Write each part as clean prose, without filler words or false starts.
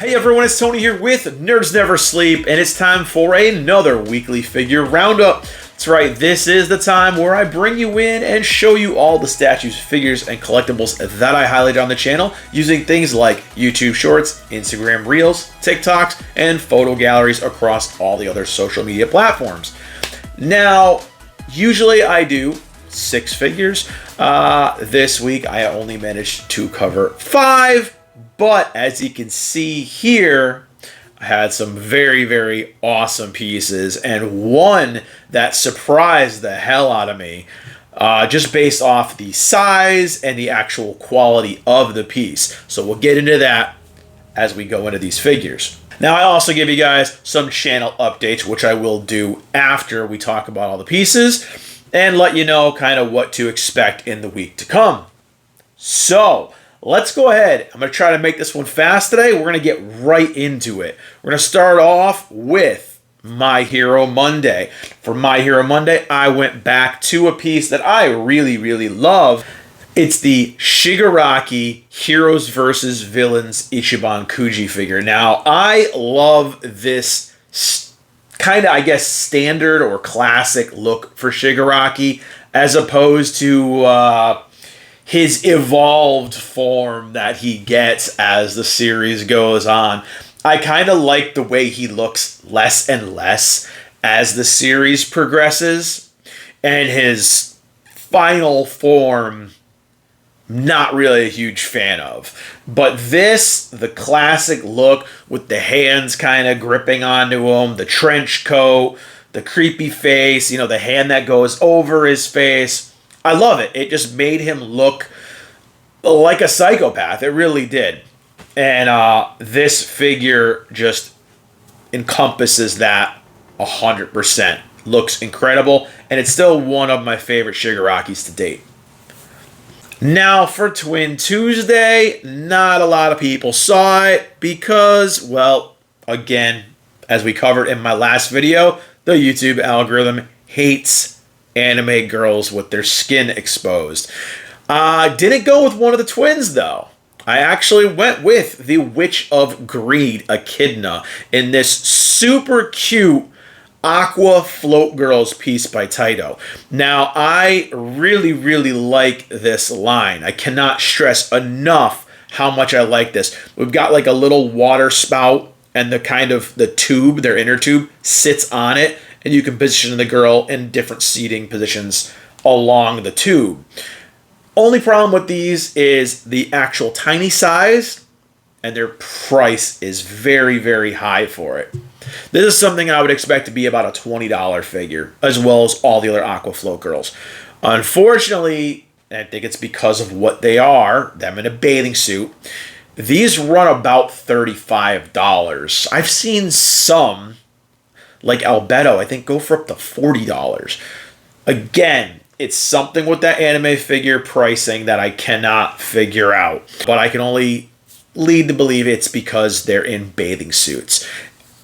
Hey everyone, it's Tony here with Nerds Never Sleep, and it's time for another weekly figure roundup. That's right, this is the time where I bring you in and show you all the statues, figures, and collectibles that I highlight on the channel using things like YouTube Shorts, Instagram Reels, TikToks, and photo galleries across all the other social media platforms. Now, usually I do 6 figures. This week I only managed to cover 5. But as you can see here, I had some very, very awesome pieces, and one that surprised the hell out of me, just based off the size and the actual quality of the piece. So we'll get into that as we go into these figures. Now, I also give you guys some channel updates, which I will do after we talk about all the pieces, and let you know kind of what to expect in the week to come. So, let's go ahead. I'm going to try to make this one fast today. We're going to get right into it. We're going to start off with My Hero Monday. For My Hero Monday, I went back to a piece that I really, really love. It's the Shigaraki Heroes vs. Villains Ichiban Kuji figure. Now, I love this kind of, I guess, standard or classic look for Shigaraki as opposed to his evolved form that he gets as the series goes on. I kind of like the way he looks less and less as the series progresses, and his final form, not really a huge fan of. But this, the classic look with the hands kind of gripping onto him, the trench coat, the creepy face, you know, the hand that goes over his face, I love it. It just made him look like a psychopath. It really did. And this figure just encompasses that 100%. Looks incredible. And it's still one of my favorite Shigarakis to date. Now for Twin Tuesday, not a lot of people saw it because, well, again, as we covered in my last video, the YouTube algorithm hates anime girls with their skin exposed. Didn't go with one of the twins, though. I actually went with the Witch of Greed Echidna in this super cute Aqua Float Girls piece by Taito. Now, I really, really like this line. I cannot stress enough how much I like this. We've got like a little water spout, and the kind of the tube, their inner tube, sits on it. And you can position the girl in different seating positions along the tube. Only problem with these is the actual tiny size, and their price is very, very high for it. This is something I would expect to be about a $20 figure, as well as all the other Aqua Float girls. Unfortunately, I think it's because of what they are, them in a bathing suit, these run about $35. I've seen some, like Albedo, I think go for up to $40. Again, it's something with that anime figure pricing that I cannot figure out. But I can only lead to believe it's because they're in bathing suits.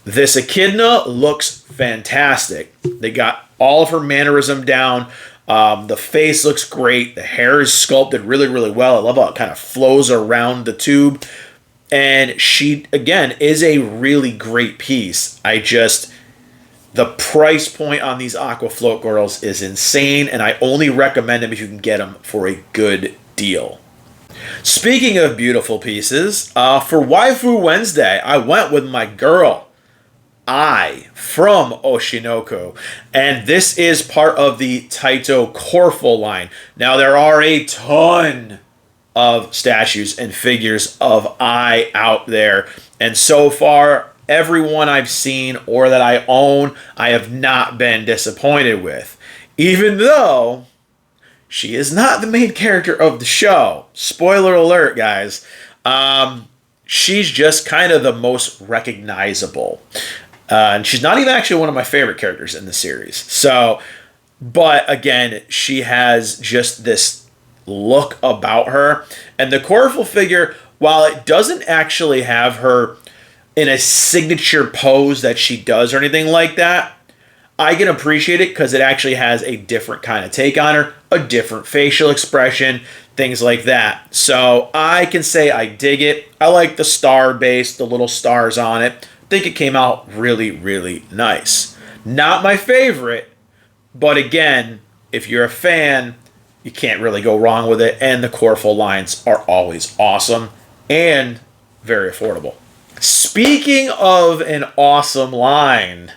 This Echidna looks fantastic. They got all of her mannerism down. The face looks great. The hair is sculpted really, really well. I love how it kind of flows around the tube. And she, again, is a really great piece. The price point on these Aqua Float Girls is insane, and I only recommend them if you can get them for a good deal. Speaking of beautiful pieces, for Waifu Wednesday, I went with my girl, Ai, from Oshinoko, and this is part of the Taito Corfu line. Now, there are a ton of statues and figures of Ai out there, and so far, everyone I've seen or that I own, I have not been disappointed with. Even though she is not the main character of the show. Spoiler alert, guys. She's just kind of the most recognizable. And she's not even actually one of my favorite characters in the series. So, but again, she has just this look about her. And the Corfu figure, while it doesn't actually have her in a signature pose that she does or anything like that, I can appreciate it because it actually has a different kind of take on her, a different facial expression, things like that. So I can say I dig it. I like the star base, the little stars on it. I think it came out really, really nice. Not my favorite, but again, if you're a fan, you can't really go wrong with it. And the colorful lines are always awesome and very affordable. Speaking of an awesome line,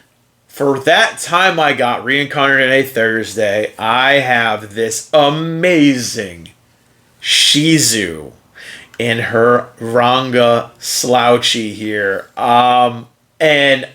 for that time I got Reincarnated Thursday, I have this amazing Shizu in her Ranga slouchy here. And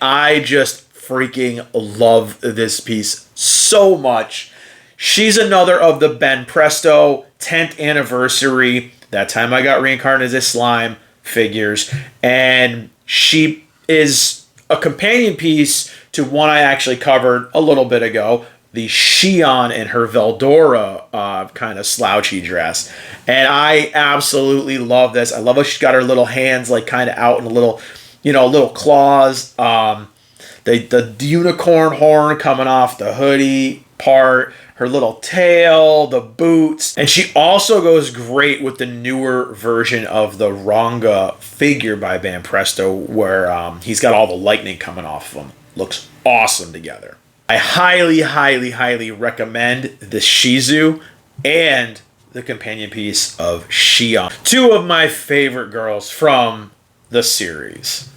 I just freaking love this piece so much. She's another of the Ben Presto 10th anniversary. That time I got Reincarnated as Slime figures. And she is a companion piece to one I actually covered a little bit ago, the Shion in her Veldora kind of slouchy dress. And I absolutely love this. I love how she's got her little hands like kind of out in a little, little claws. The unicorn horn coming off the hoodie part, her little tail, the boots. And she also goes great with the newer version of the Ranga figure by Van Presto, where he's got all the lightning coming off of him. Looks awesome together. I highly, highly, highly recommend the Shizu and the companion piece of Shion. Two of my favorite girls from the series.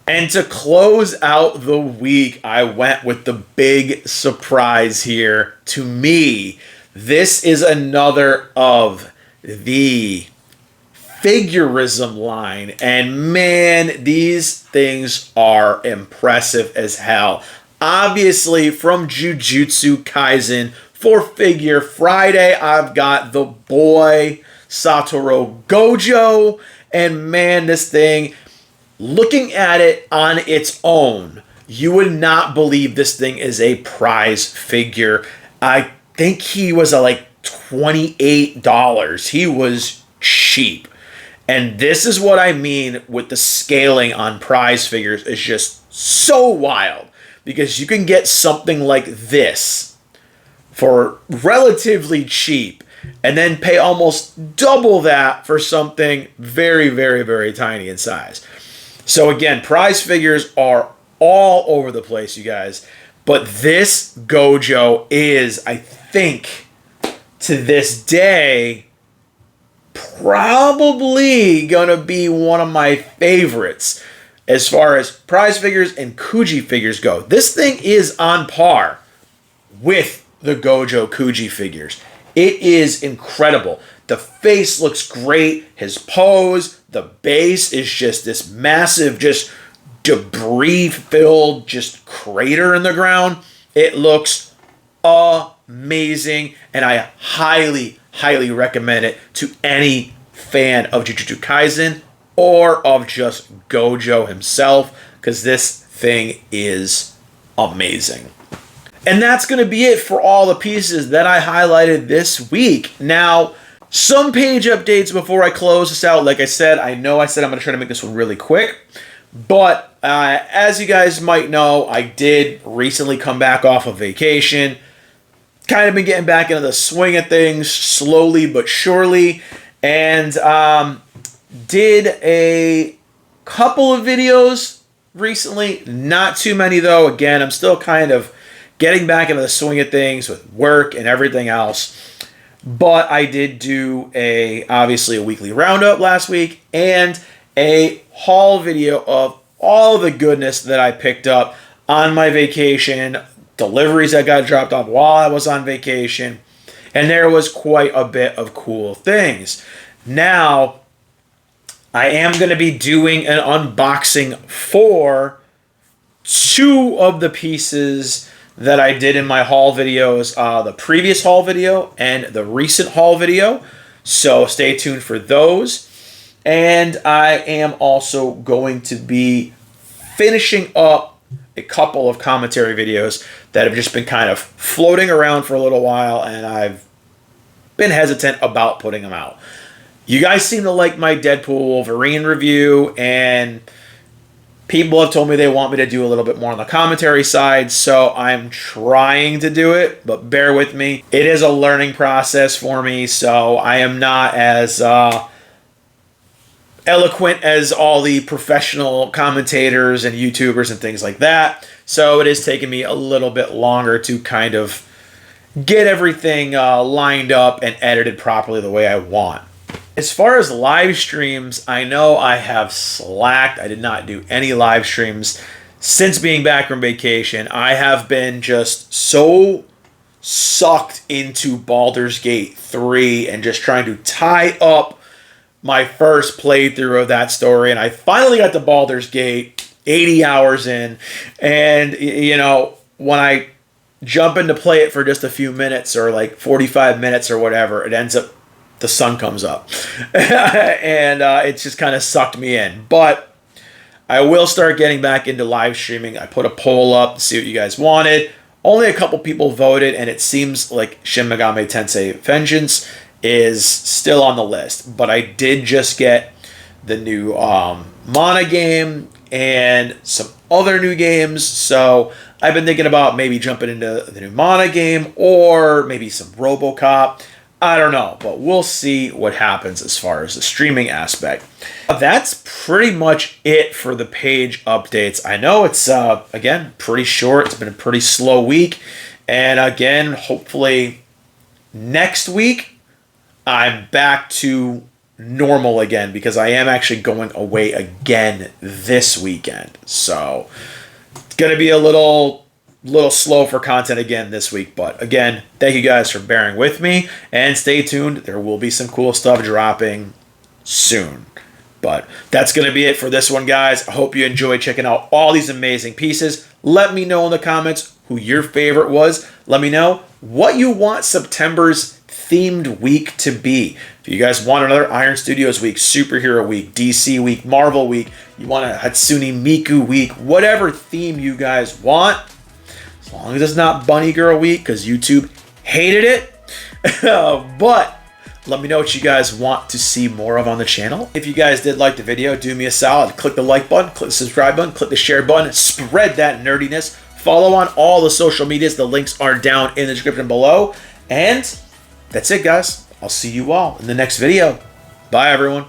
And to close out the week, I went with the big surprise here. To me, this is another of the figurism line. And man, these things are impressive as hell. Obviously, from Jujutsu Kaisen for Figure Friday, I've got the boy Satoru Gojo. And man, this thing, looking at it on its own, you would not believe this thing is a prize figure. I think he was like $28. He was cheap. And this is what I mean with the scaling on prize figures is just so wild. Because you can get something like this for relatively cheap and then pay almost double that for something very, very, very tiny in size. So again, prize figures are all over the place, you guys. But this Gojo is, I think, to this day, probably going to be one of my favorites as far as prize figures and Kuji figures go. This thing is on par with the Gojo Kuji figures. It is incredible. The face looks great. His pose, the base is just this massive, just debris-filled, just crater in the ground. It looks amazing, and I highly, highly recommend it to any fan of Jujutsu Kaisen or of just Gojo himself, because this thing is amazing. And that's going to be it for all the pieces that I highlighted this week. Now, some page updates before I close this out. Like I said, I know I said I'm going to try to make this one really quick. But as you guys might know, I did recently come back off of vacation. Kind of been getting back into the swing of things slowly but surely. And did a couple of videos recently. Not too many though. Again, I'm still kind of getting back into the swing of things with work and everything else. But I did do obviously a weekly roundup last week and a haul video of all the goodness that I picked up on my vacation, deliveries that got dropped off while I was on vacation, and there was quite a bit of cool things. Now, I am going to be doing an unboxing for two of the pieces that I did in my haul videos, the previous haul video and the recent haul video. So stay tuned for those. And I am also going to be finishing up a couple of commentary videos that have just been kind of floating around for a little while, and I've been hesitant about putting them out. You guys seem to like my Deadpool Wolverine review, and People have told me they want me to do a little bit more on the commentary side, so I'm trying to do it, but bear with me. It is a learning process for me, so I am not as eloquent as all the professional commentators and YouTubers and things like that. So it is taking me a little bit longer to kind of get everything lined up and edited properly the way I want. As far as live streams, I know I have slacked. I did not do any live streams since being back from vacation. I have been just so sucked into Baldur's Gate 3 and just trying to tie up my first playthrough of that story. And I finally got to Baldur's Gate, 80 hours in. And, you know, when I jump in to play it for just a few minutes or like 45 minutes or whatever, it ends up the sun comes up and it's just kind of sucked me in. But I will start getting back into live streaming. I put a poll up to see what you guys wanted. Only a couple people voted, and it seems like Shin Megami Tensei Vengeance is still on the list. But I did just get the new Mana game and some other new games, so I've been thinking about maybe jumping into the new Mana game or maybe some RoboCop. I don't know, but we'll see what happens as far as the streaming aspect. That's pretty much it for the page updates. I know it's, again, pretty short. It's been a pretty slow week. And again, hopefully next week, I'm back to normal again because I am actually going away again this weekend. So it's going to be a little slow for content again this week, but again, thank you guys for bearing with me, and stay tuned. There will be some cool stuff dropping soon. But that's going to be it for this one, guys. I hope you enjoyed checking out all these amazing pieces. Let me know in the comments who your favorite was. Let me know what you want September's themed week to be. If you guys want another Iron Studios week, Superhero week, DC week, Marvel week, you want a Hatsune Miku week, whatever theme you guys want, as long as it's not Bunny Girl Week, because YouTube hated it. But let me know what you guys want to see more of on the channel. If you guys did like the video, do me a solid. Click the like button, click the subscribe button, click the share button, spread that nerdiness. Follow on all the social medias. The links are down in the description below. And that's it, guys. I'll see you all in the next video. Bye, everyone.